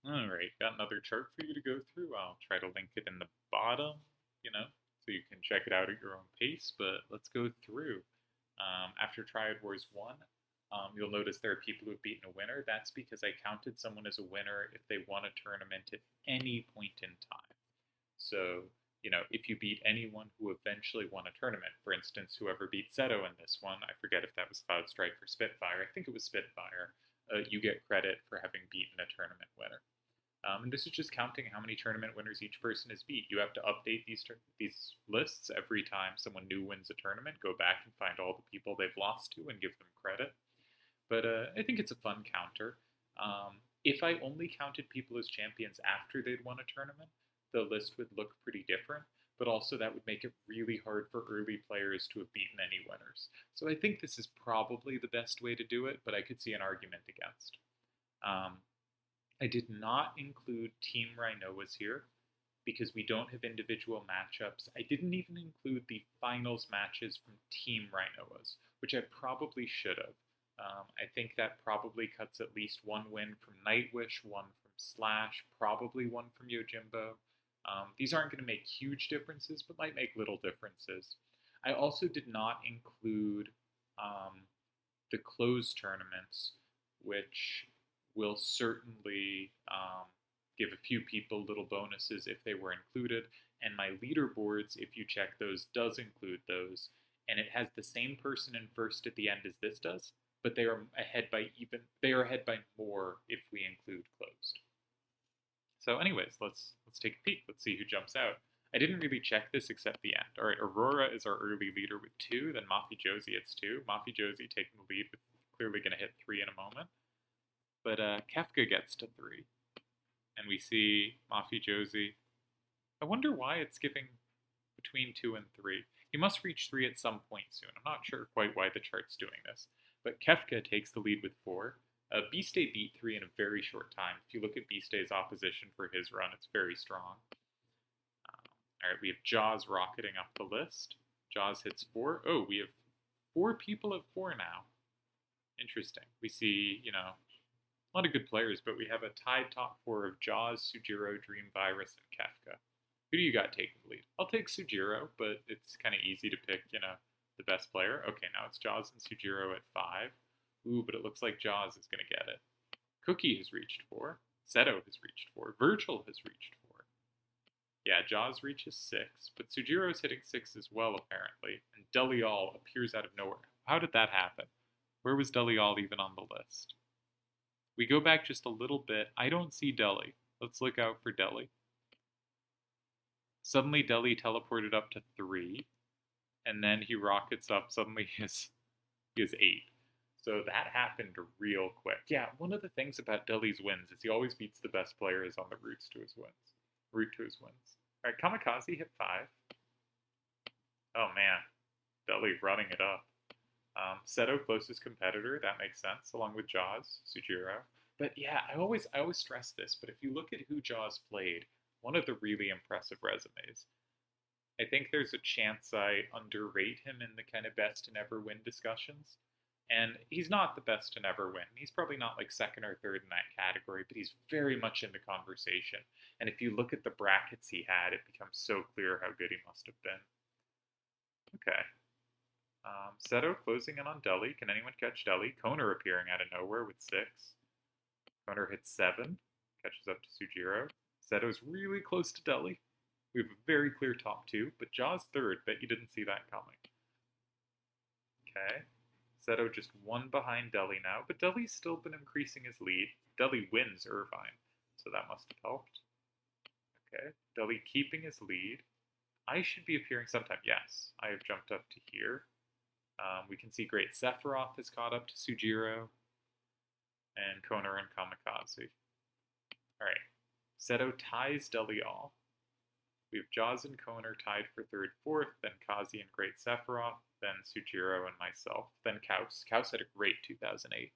All right, got another chart for you to go through. I'll try to link it in the bottom, so you can check it out at your own pace. But let's go through. After Triad Wars 1, you'll notice there are people who have beaten a winner. That's because I counted someone as a winner if they won a tournament at any point in time. So, if you beat anyone who eventually won a tournament, for instance, whoever beat Seto in this one, I forget if that was Cloud Strike or Spitfire, I think it was Spitfire, you get credit for having beaten a tournament winner. And this is just counting how many tournament winners each person has beat. You have to update these lists every time someone new wins a tournament. Go back and find all the people they've lost to and give them credit. But I think it's a fun counter. If I only counted people as champions after they'd won a tournament, the list would look pretty different. But also, that would make it really hard for early players to have beaten any winners. So I think this is probably the best way to do it, but I could see an argument against. Um, I did not include Team Rhinoas here because we don't have individual matchups. I didn't even include the finals matches from Team Rhinoas, which I probably should have. I think that probably cuts at least one win from Nightwish, one from Slash, probably one from Yojimbo. These aren't going to make huge differences, but might make little differences. I also did not include um, the closed tournaments, which will certainly give a few people little bonuses if they were included. And my leaderboards, if you check those, does include those. And it has the same person in first at the end as this does, but they are ahead by more if we include closed. So, anyways, let's take a peek. Let's see who jumps out. I didn't really check this except the end. All right, Aurora is our early leader with 2. Then Mafi Josie hits 2. Mafi Josie taking the lead with clearly going to hit 3 in a moment. But Kefka gets to 3. And we see Mafi Josie. I wonder why it's giving between 2 and 3. He must reach 3 at some point soon. I'm not sure quite why the chart's doing this. But Kefka takes the lead with 4. Beastay beat 3 in a very short time. If you look at Beastay's opposition for his run, it's very strong. All right, we have Jaws rocketing up the list. Jaws hits 4. Oh, we have 4 people at 4 now. Interesting. We see, a lot of good players, but we have a tied top 4 of Jaws, Sujiro, Dream Virus, and Kefka. Who do you got taking the lead? I'll take Sujiro, but it's kind of easy to pick, the best player. Okay, now it's Jaws and Sujiro at 5. Ooh, but it looks like Jaws is going to get it. Cookie has reached 4. Seto has reached 4. Virgil has reached 4. Yeah, Jaws reaches 6, but Sujiro's hitting 6 as well, apparently, and Delial appears out of nowhere. How did that happen? Where was Delial even on the list? We go back just a little bit. I don't see Deli. Let's look out for Deli. Suddenly, Deli teleported up to 3, and then he rockets up. Suddenly, he has 8. So that happened real quick. Yeah, one of the things about Deli's wins is he always beats the best players on the route to his wins. All right, Kamikaze hit 5. Oh man, Deli running it up. Seto closest competitor, that makes sense, along with Jaws, Sujiro. But yeah, I always stress this. But if you look at who Jaws played, one of the really impressive resumes. I think there's a chance I underrate him in the kind of best to never win discussions. And he's not the best to never win. He's probably not like second or third in that category, but he's very much in the conversation. And if you look at the brackets he had, it becomes so clear how good he must have been. Okay. Seto closing in on Deli. Can anyone catch Deli? Koner appearing out of nowhere with 6. Koner hits 7. Catches up to Sujiro. Seto's really close to Deli. We have a very clear top 2, but Jaws third. Bet you didn't see that coming. Okay. Seto just 1 behind Deli now, but Deli's still been increasing his lead. Deli wins Irvine, so that must have helped. Okay. Deli keeping his lead. I should be appearing sometime. Yes, I have jumped up to here. We can see Great Sephiroth has caught up to Sujiro, and Koner and Kamikaze. Alright, Seto ties Delial. We have Jaws and Koner tied for 3rd, 4th, then Kazi and Great Sephiroth, then Sujiro and myself, then Kaus. Kaus had a great 2008.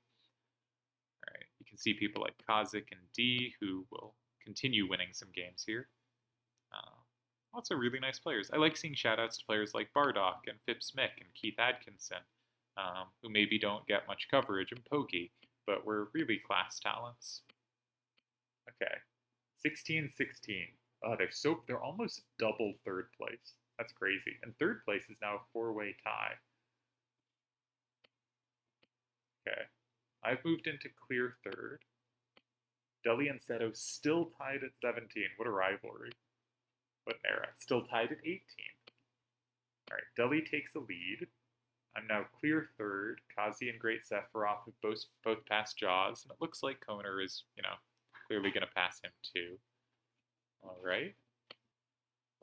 Alright, you can see people like Kazik and D who will continue winning some games here. Lots of really nice players. I like seeing shoutouts to players like Bardock and Phip Smick and Keith Atkinson, who maybe don't get much coverage, and Pokey, but were really class talents. Okay. 16-16. Oh, they're almost double third place. That's crazy. And third place is now a four-way tie. Okay. I've moved into clear third. Delhi and Seto still tied at 17. What a rivalry. What an era. Still tied at 18. All right, Delhi takes the lead. I'm now clear third. Kazi and Great Sephiroth have both passed Jaws, and it looks like Koner is, clearly going to pass him too. All right.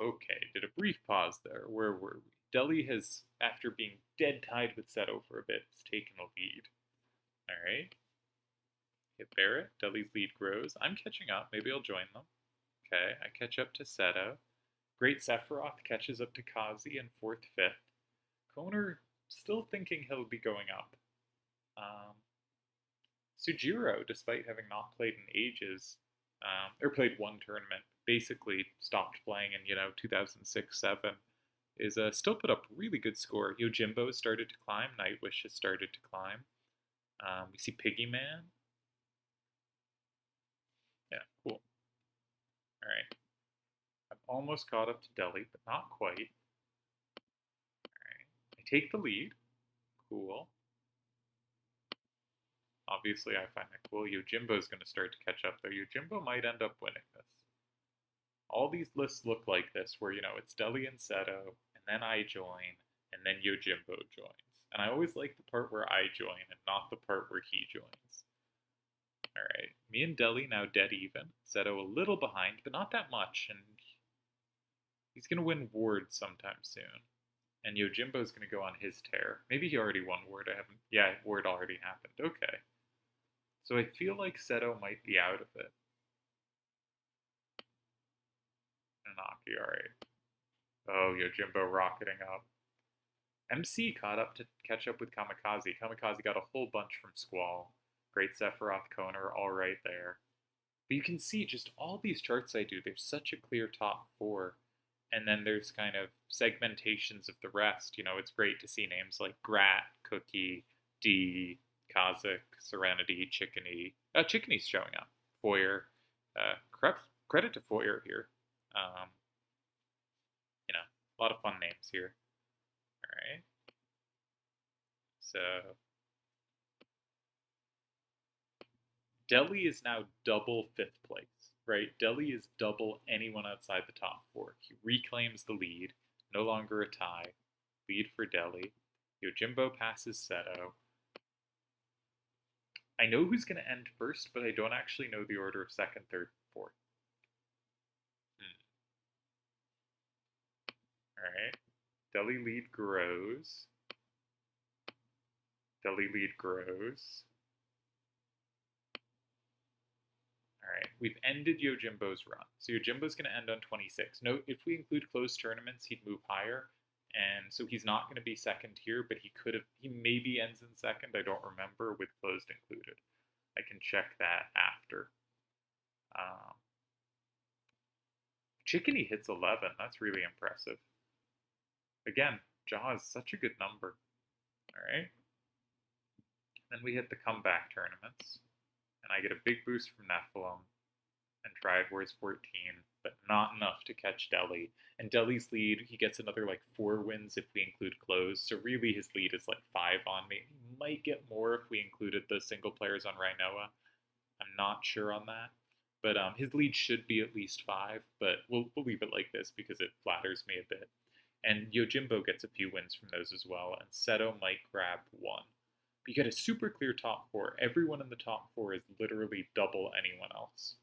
Okay, did a brief pause there. Where were we? Delhi has, after being dead tied with Seto for a bit, has taken the lead. All right. Hit Barrett. Delhi's lead grows. I'm catching up. Maybe I'll join them. Okay, I catch up to Seto. Great Sephiroth catches up to Kazi in 4th, 5th. Koner still thinking he'll be going up. Sujiro, despite having not played in ages, or played one tournament, basically stopped playing in 2006-7, is still put up really good score. Yojimbo started to climb. Nightwish has started to climb. We see Piggy Man. Yeah, cool. All right. I've almost caught up to Delhi, but not quite. All right. I take the lead. Cool. Obviously, I find that cool. Yojimbo's going to start to catch up, though. Yojimbo might end up winning this. All these lists look like this, where, it's Delhi and Seto, and then I join, and then Yojimbo joins. And I always like the part where I join, and not the part where he joins. All right. Me and Delhi now dead even. Seto a little behind, but not that much, and he's going to win Ward sometime soon. And Yojimbo's going to go on his tear. Maybe he already won Ward. Yeah, Ward already happened. Okay. So I feel like Seto might be out of it. Nanaki, alright. Oh, Yojimbo rocketing up. MC caught up to catch up with Kamikaze. Kamikaze got a whole bunch from Squall. Great Sephiroth, Koner, all right there. But you can see just all these charts I do, there's such a clear top 4. And then there's kind of segmentations of the rest. It's great to see names like Grat, Cookie, D, Kazakh, Serenity, Chickeny. Chickeny's showing up. Foyer. Credit to Foyer here. A lot of fun names here. All right. So Delhi is now double 5th place, right? Delhi is double anyone outside the top 4. He reclaims the lead. No longer a tie. Lead for Delhi. Yojimbo passes Seto. I know who's going to end first, but I don't actually know the order of 2nd, 3rd, 4th. Alright. Delhi lead grows. Delhi lead grows. Alright, we've ended Yojimbo's run. So Yojimbo's going to end on 26. Note, if we include closed tournaments, he'd move higher. And so he's not going to be 2nd here, but he maybe ends in 2nd. I don't remember with closed included. I can check that after. Chickeny hits 11. That's really impressive. Again, Jaws, such a good number. All right. Then we hit the comeback tournaments, and I get a big boost from Nephilim and Triad Wars 14, but not enough to catch Delhi. And Delhi's lead, he gets another 4 wins if we include closed. So really his lead is 5 on me. He might get more if we included the single players on Rhinoa. I'm not sure on that. But his lead should be at least 5, but we'll leave it like this because it flatters me a bit. And Yojimbo gets a few wins from those as well, and Seto might grab 1. But you get a super clear top 4. Everyone in the top 4 is literally double anyone else.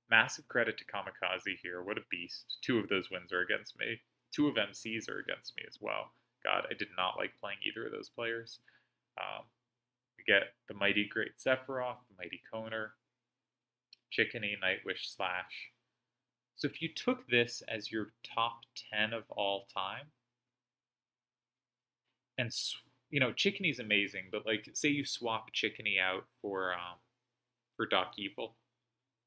Massive credit to Kamikaze here. What a beast. 2 of those wins are against me. 2 of MC's are against me as well. God, I did not like playing either of those players. We get the mighty Great Sephiroth, the mighty Koner, Chickeny, Nightwish, Slash. So if you took this as your top 10 of all time, and Chickeny's amazing, but say you swap Chickeny out for Doc Evil,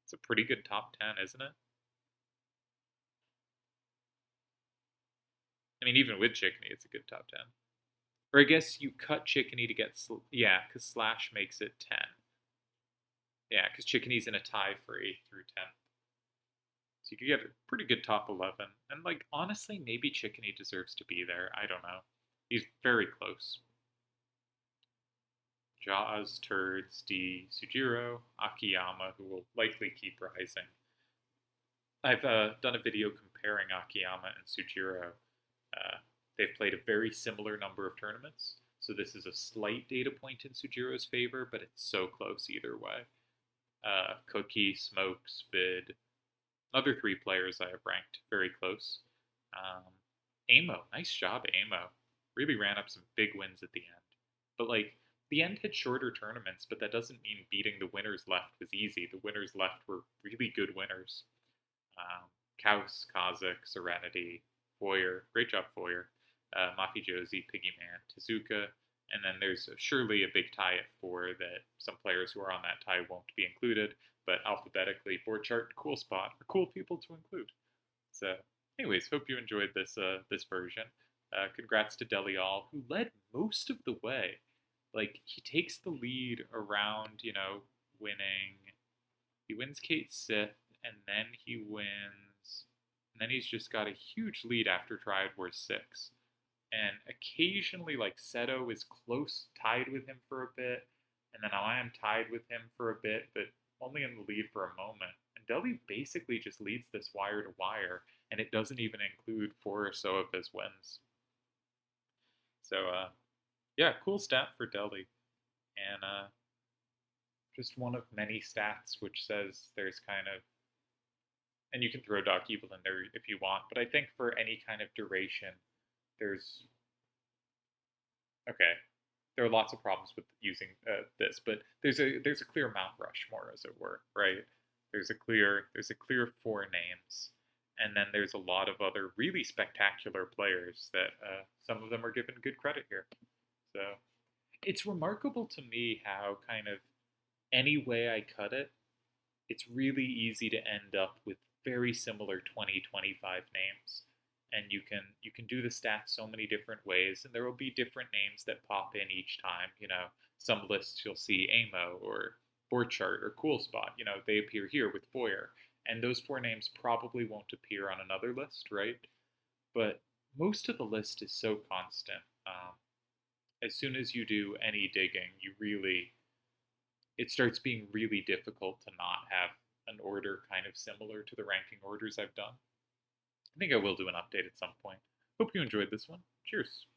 it's a pretty good top 10, isn't it? I mean, even with Chickeny, it's a good top 10. Or I guess you cut Chickeny to get, because Slash makes it 10. Yeah, because Chickanee's in a tie for 8th through 10th. So you could get a pretty good top 11. And, like, honestly, maybe Chickadee deserves to be there. I don't know. He's very close. Jaws, Turds, D, Sujiro, Akiyama, who will likely keep rising. I've done a video comparing Akiyama and Sujiro. Uh, they've played a very similar number of tournaments, so this is a slight data point in Sujiro's favor, but it's so close either way. Cookie, Smokes, Vid, other 3 players I have ranked very close. Amo, nice job, Amo. Really ran up some big wins at the end. But, like, the end had shorter tournaments, but that doesn't mean beating the winners left was easy. The winners left were really good winners. Kaus, Kazakh, Serenity, Foyer, great job, Foyer, Mafi Josie, Piggyman, Tezuka, and then there's surely a big tie at 4 that some players who are on that tie won't be included, but alphabetically, Board Chart and Cool Spot are cool people to include. So, anyways, hope you enjoyed this version. Congrats to Delial, who led most of the way. Like, he takes the lead around, winning. He wins Kate Sith, and then he wins. And then he's just got a huge lead after Triad Wars 6. And occasionally, like, Seto is close, tied with him for a bit, and then I am tied with him for a bit, but only in the lead for a moment. And Deli basically just leads this wire to wire, and it doesn't even include 4 or so of his wins. So, yeah, cool stat for Deli. And just one of many stats which says there's kind of, and you can throw Doc Evil in there if you want, but I think for any kind of duration, there's, okay, there are lots of problems with using this, but there's a clear Mount Rushmore, as it were, right? There's a clear 4 names, and then there's a lot of other really spectacular players that some of them are given good credit here. So it's remarkable to me how kind of any way I cut it, it's really easy to end up with very similar 20, 25 names. And you can do the stats so many different ways, and there will be different names that pop in each time. Some lists you'll see Amo or Board Chart or Cool Spot. They appear here with Foyer, and those 4 names probably won't appear on another list, right? But most of the list is so constant. As soon as you do any digging, it starts being really difficult to not have an order kind of similar to the ranking orders I've done. I think I will do an update at some point. Hope you enjoyed this one. Cheers.